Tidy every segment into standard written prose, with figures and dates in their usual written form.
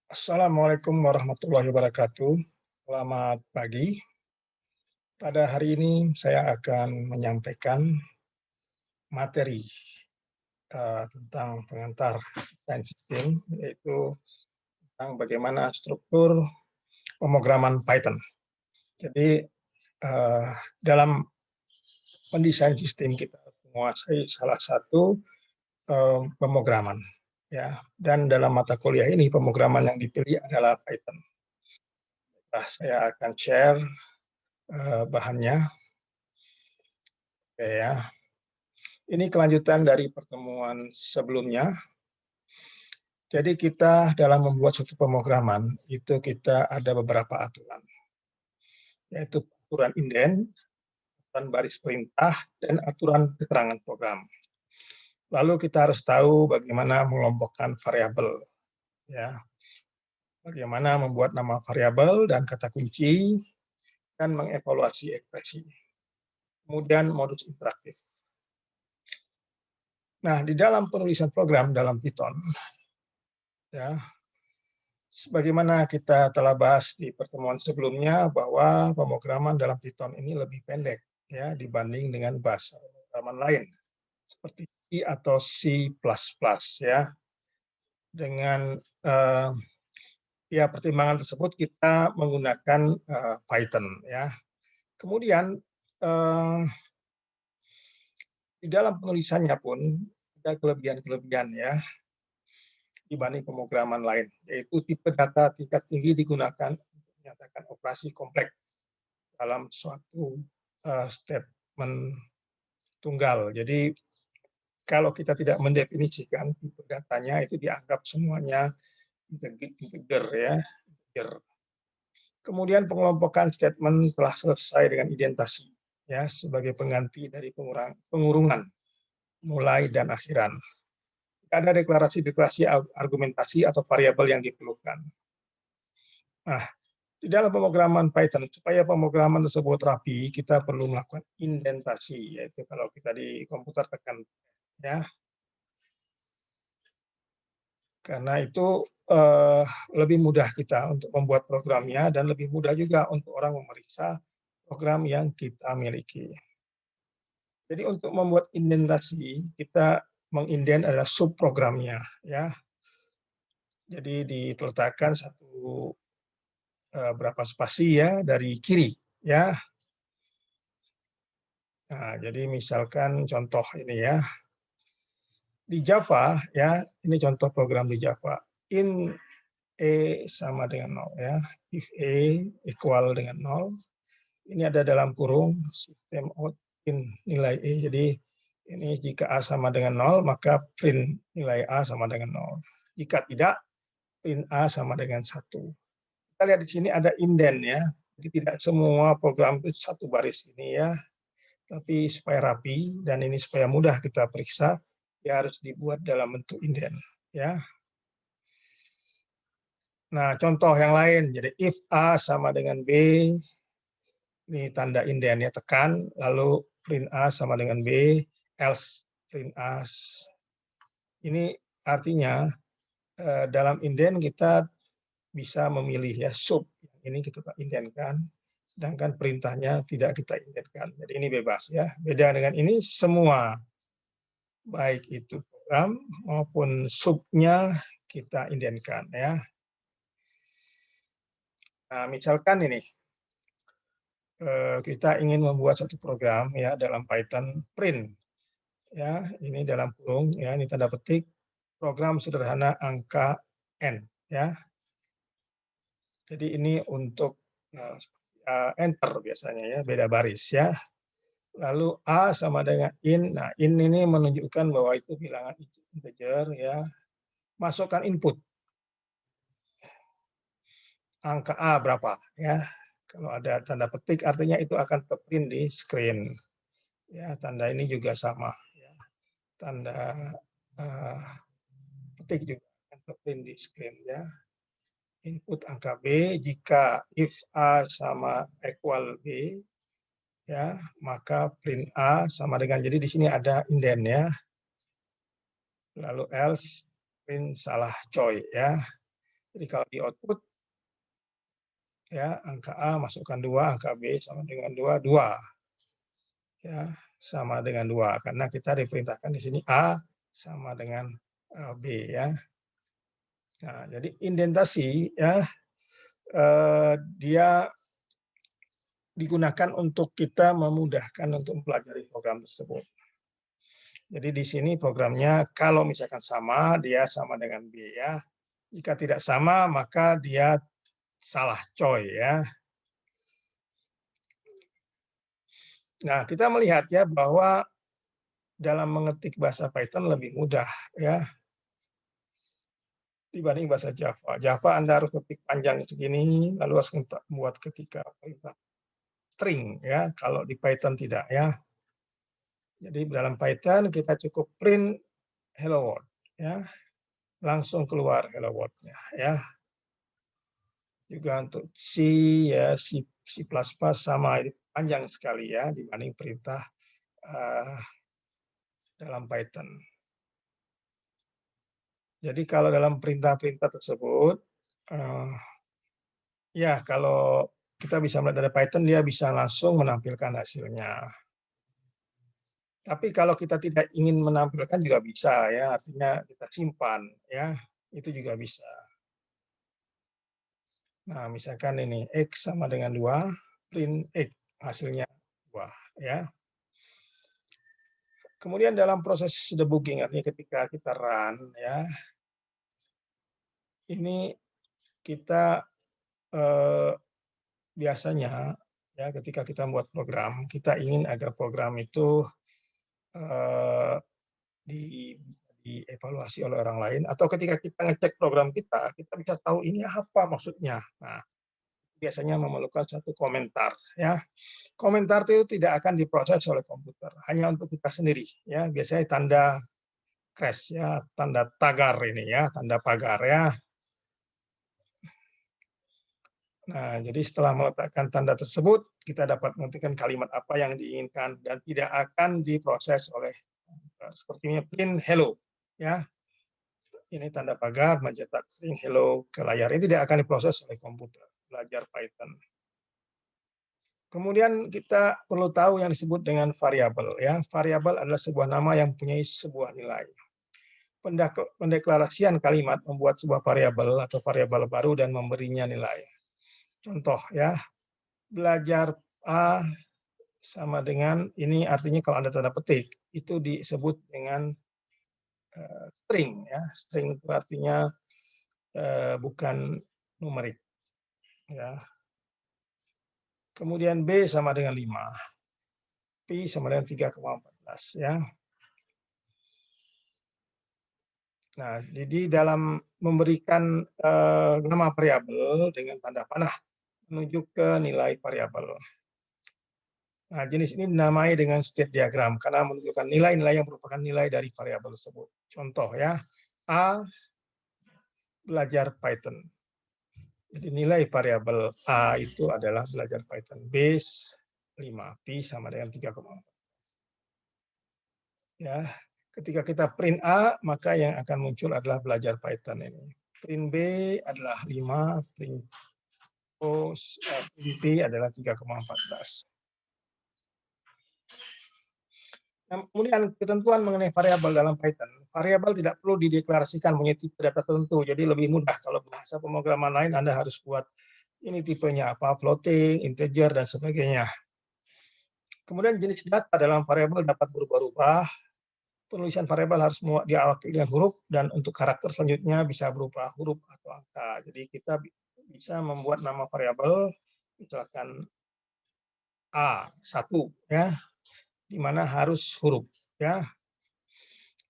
Assalamualaikum warahmatullahi wabarakatuh. Selamat pagi. Pada hari ini saya akan menyampaikan materi tentang pengantar desain sistem, yaitu tentang bagaimana struktur pemrograman Python. Jadi dalam mendesain sistem kita harus menguasai salah satu pemrograman, ya. Dan dalam mata kuliah ini pemrograman yang dipilih adalah Python. Nah, saya akan share bahannya, oke ya. Ini kelanjutan dari pertemuan sebelumnya. Jadi kita dalam membuat suatu pemrograman, itu kita ada beberapa aturan, yaitu aturan indent, aturan baris perintah, dan aturan keterangan program. Lalu kita harus tahu bagaimana mengelompokkan variabel, ya, bagaimana membuat nama variabel dan kata kunci, dan mengevaluasi ekspresi. Kemudian modus interaktif. Nah, di dalam penulisan program dalam Python, ya, sebagaimana kita telah bahas di pertemuan sebelumnya bahwa pemrograman dalam Python ini lebih pendek ya dibanding dengan bahasa pemrograman lain seperti C atau C++ ya. Dengan ya pertimbangan tersebut kita menggunakan Python ya. Kemudian di dalam penulisannya pun ada kelebihan-kelebihan ya dibanding pemrograman lain, yaitu tipe data tingkat tinggi digunakan untuk menyatakan operasi kompleks dalam suatu statement tunggal. Jadi kalau kita tidak mendefinisikan tipe datanya itu dianggap semuanya integer ya. Integer. Kemudian pengelompokan statement telah selesai dengan identasi ya sebagai pengganti dari pengurungan mulai dan akhiran. Ada deklarasi-deklarasi argumentasi atau variabel yang diperlukan. Nah, di dalam pemrograman Python, supaya pemrograman tersebut rapi, kita perlu melakukan indentasi, yaitu kalau kita di komputer tekan ya. Karena itu lebih mudah kita untuk membuat programnya dan lebih mudah juga untuk orang memeriksa program yang kita miliki. Jadi untuk membuat indentasi, kita mengindent adalah subprogramnya ya. Jadi diletakkan satu berapa spasi ya dari kiri ya. Nah, jadi misalkan contoh ini ya. Di Java ya, ini contoh program di Java. In sama dengan 0 ya. If equal dengan 0, ini ada dalam kurung sistem out in nilai Jadi ini jika A sama dengan 0, maka print nilai A sama dengan 0. Jika tidak, print A sama dengan 1. Kita lihat di sini ada indent ya. Jadi tidak semua program itu satu baris ini ya. Tapi supaya rapi dan ini supaya mudah kita periksa, ya harus dibuat dalam bentuk indent ya. Nah, contoh yang lain, jadi if A sama dengan B, ini tanda indentnya tekan, lalu print A sama dengan B, else print A. Ini artinya dalam indent kita bisa memilih ya sub, ini kita indentkan, sedangkan perintahnya tidak kita indentkan. Jadi ini bebas ya. Beda dengan ini semua, baik itu program maupun subnya kita indentkan ya. Nah, misalkan ini kita ingin membuat satu program ya dalam Python print ya, ini dalam kurung ya, ini tanda petik program sederhana angka n ya. Jadi ini untuk enter biasanya ya, beda baris ya. Lalu A sama dengan in. Nah, in ini menunjukkan bahwa itu bilangan integer ya. Masukkan input. Angka A berapa ya. Kalau ada tanda petik artinya itu akan terprint di screen. Ya, tanda ini juga sama ya. Tanda petik juga akan terprint di screen ya. Input angka B, jika if A sama equal B ya, maka print A sama dengan, jadi di sini ada indent ya. Lalu else print salah coy ya. Jadi kalau di output ya angka A masukkan 2, angka B sama dengan 2, 2 ya, sama dengan 2 karena kita diperintahkan di sini A sama dengan B ya. Nah, jadi indentasi ya dia digunakan untuk kita memudahkan untuk mempelajari program tersebut. Jadi di sini programnya kalau misalkan sama, dia sama dengan B ya. Jika tidak sama, maka dia salah coy ya. Nah, kita melihat ya bahwa dalam mengetik bahasa Python lebih mudah ya dibanding bahasa Java. Java Anda harus ketik panjang segini, lalu harus buat ketika perintah string ya. Kalau di Python tidak ya. Jadi dalam Python kita cukup print hello world ya, langsung keluar hello world-nya ya. Juga untuk C ya, C++ sama panjang sekali ya dibanding perintah dalam Python. Jadi kalau dalam perintah-perintah tersebut ya kalau kita bisa melihat dari Python dia bisa langsung menampilkan hasilnya. Tapi kalau kita tidak ingin menampilkan juga bisa ya, artinya kita simpan ya, itu juga bisa. Nah, misalkan ini X sama dengan 2, print X, hasilnya 2 ya. Kemudian dalam proses debugging, artinya ketika kita run ya, ini kita biasanya ya ketika kita membuat program, kita ingin agar program itu eh, dievaluasi oleh orang lain, atau ketika kita ngecek program kita bisa tahu ini apa maksudnya. Nah, biasanya memerlukan satu komentar ya. Komentar itu tidak akan diproses oleh komputer, hanya untuk kita sendiri ya. Biasanya tanda crash ya, tanda tagar ini ya, tanda pagar ya. Nah, jadi setelah meletakkan tanda tersebut, kita dapat mengetikkan kalimat apa yang diinginkan dan tidak akan diproses oleh sepertinya print hello ya. Ini tanda pagar mencetak string hello ke layar. Ini tidak akan diproses oleh komputer. Belajar Python. Kemudian kita perlu tahu yang disebut dengan variabel ya. Variabel adalah sebuah nama yang mempunyai sebuah nilai. Pendeklarasian kalimat membuat sebuah variabel atau variabel baru dan memberinya nilai. Contoh ya, belajar A sama dengan ini artinya kalau Anda tanda petik itu disebut dengan string ya. String itu artinya bukan numerik ya. Kemudian B sama dengan 5. Pi sama dengan 3,14 ya. Nah, jadi dalam memberikan nama variabel dengan tanda panah menuju ke nilai variabel. Nah, jenis ini dinamai dengan state diagram karena menunjukkan nilai-nilai yang merupakan nilai dari variabel tersebut. Contoh ya, A belajar Python. Jadi nilai variabel A itu adalah belajar Python base 5, pi sama dengan 3,4. Ya, ketika kita print A, maka yang akan muncul adalah belajar Python ini. Print B adalah 5, print B adalah 3,14. Nah, kemudian ketentuan mengenai variabel dalam Python. Variabel tidak perlu dideklarasikan menjadi tipe data tertentu, jadi lebih mudah. Kalau bahasa pemrograman lain Anda harus buat ini tipenya apa, floating, integer, dan sebagainya. Kemudian jenis data dalam variabel dapat berubah-ubah. Penulisan variabel harus diawali dengan huruf, dan untuk karakter selanjutnya bisa berupa huruf atau angka. Jadi kita bisa membuat nama variabel, misalkan A1 ya, di mana harus huruf ya.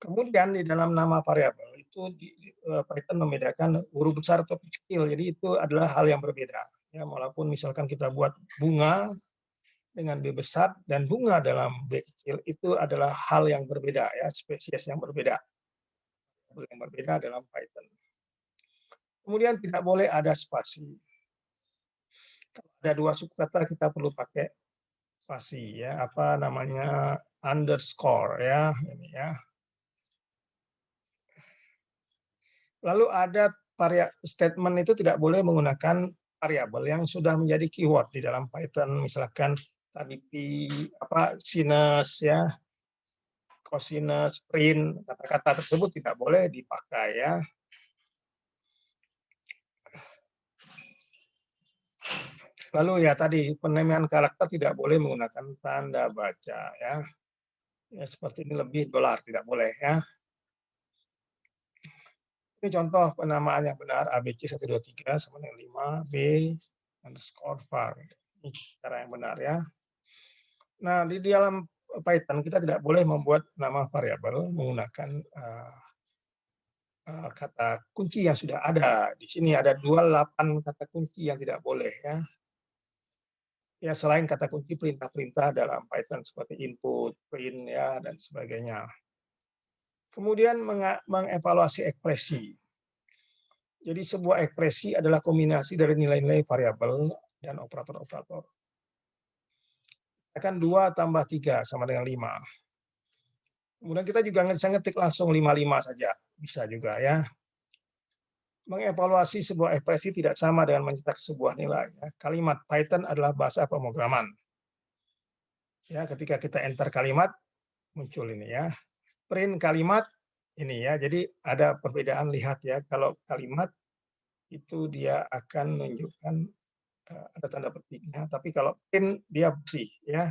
Kemudian di dalam nama variabel itu Python membedakan huruf besar atau kecil. Jadi itu adalah hal yang berbeda. Ya, walaupun misalkan kita buat bunga dengan B besar dan bunga dalam B kecil itu adalah hal yang berbeda ya, spesies yang berbeda. Yang berbeda dalam Python. Kemudian tidak boleh ada spasi. Kalau ada dua suku kata kita perlu pakai spasi ya, apa namanya underscore ya, ini ya. Lalu ada statement itu tidak boleh menggunakan variabel yang sudah menjadi keyword di dalam Python, misalkan tadi sinus ya, cosinus, print, kata-kata tersebut tidak boleh dipakai ya. Lalu ya tadi penampilan karakter tidak boleh menggunakan tanda baca ya. Ya seperti ini lebih dolar tidak boleh ya. Ini contoh penamaan yang benar ABC 123 sama dengan 5 B underscore var. Ini cara yang benar ya. Nah, di dalam Python kita tidak boleh membuat nama variabel menggunakan kata kunci yang sudah ada. Di sini ada 28 kata kunci yang tidak boleh ya. Ya selain kata kunci perintah-perintah dalam Python seperti input, print ya dan sebagainya. Kemudian mengevaluasi ekspresi. Jadi sebuah ekspresi adalah kombinasi dari nilai-nilai variabel dan operator-operator. Akan 2 tambah 3 sama dengan 5. Kemudian kita juga bisa ngetik langsung 55 saja, bisa juga ya. Mengevaluasi sebuah ekspresi tidak sama dengan mencetak sebuah nilai. Ya. Kalimat Python adalah bahasa pemrograman. Ya, ketika kita enter kalimat, muncul ini ya. Print kalimat, ini ya. Jadi ada perbedaan, lihat ya. Kalau kalimat itu dia akan menunjukkan ada tanda petiknya. Tapi kalau print dia bersih ya.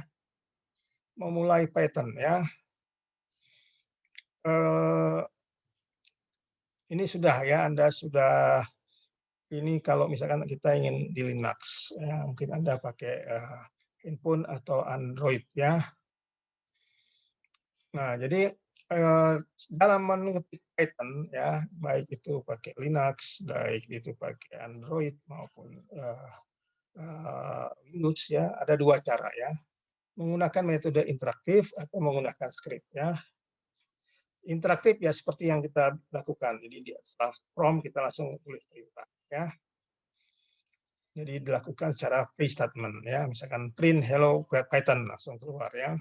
Memulai Python ya. Ini sudah ya, Anda sudah ini kalau misalkan kita ingin di Linux, ya, mungkin Anda pakai handphone atau Android ya. Nah, jadi dalam mengetik Python ya, baik itu pakai Linux, baik itu pakai Android maupun Windows ya, ada 2 cara ya. Menggunakan metode interaktif atau menggunakan script ya. Interaktif ya seperti yang kita lakukan. Jadi di setelah prompt kita langsung tulis perintah ya. Jadi dilakukan secara pre-statement ya, misalkan print hello Python langsung keluar ya.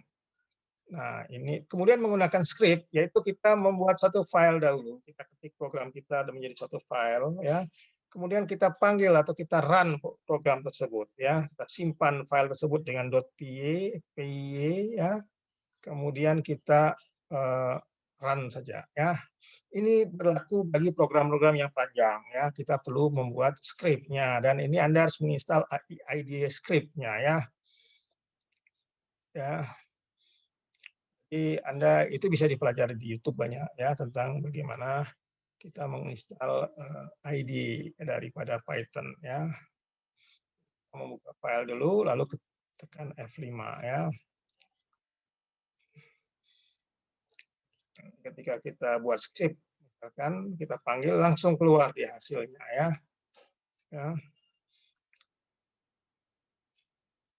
Nah, ini kemudian menggunakan script yaitu kita membuat satu file dahulu. Kita ketik program kita dan menjadi suatu file ya. Kemudian kita panggil atau kita run program tersebut ya. Kita simpan file tersebut dengan .py ya. Kemudian kita run saja ya. Ini berlaku bagi program-program yang panjang ya. Kita perlu membuat script-nya dan ini Anda harus menginstal IDE script-nya ya. Ya. Jadi Anda itu bisa dipelajari di YouTube banyak ya tentang bagaimana kita menginstal IDE daripada Python ya. Membuka file dulu lalu tekan F5 ya. Ketika kita buat script, misalkan kita panggil langsung keluar di hasilnya ya. Ya.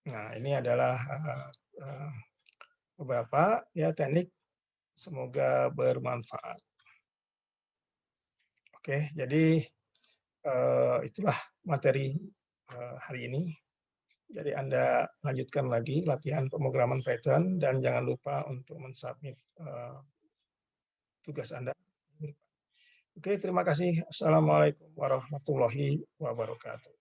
Nah, ini adalah beberapa ya teknik, semoga bermanfaat. Oke, jadi itulah materi hari ini. Jadi Anda lanjutkan lagi latihan pemrograman Python dan jangan lupa untuk mensubmit tugas Anda. Oke, terima kasih. Assalamualaikum warahmatullahi wabarakatuh.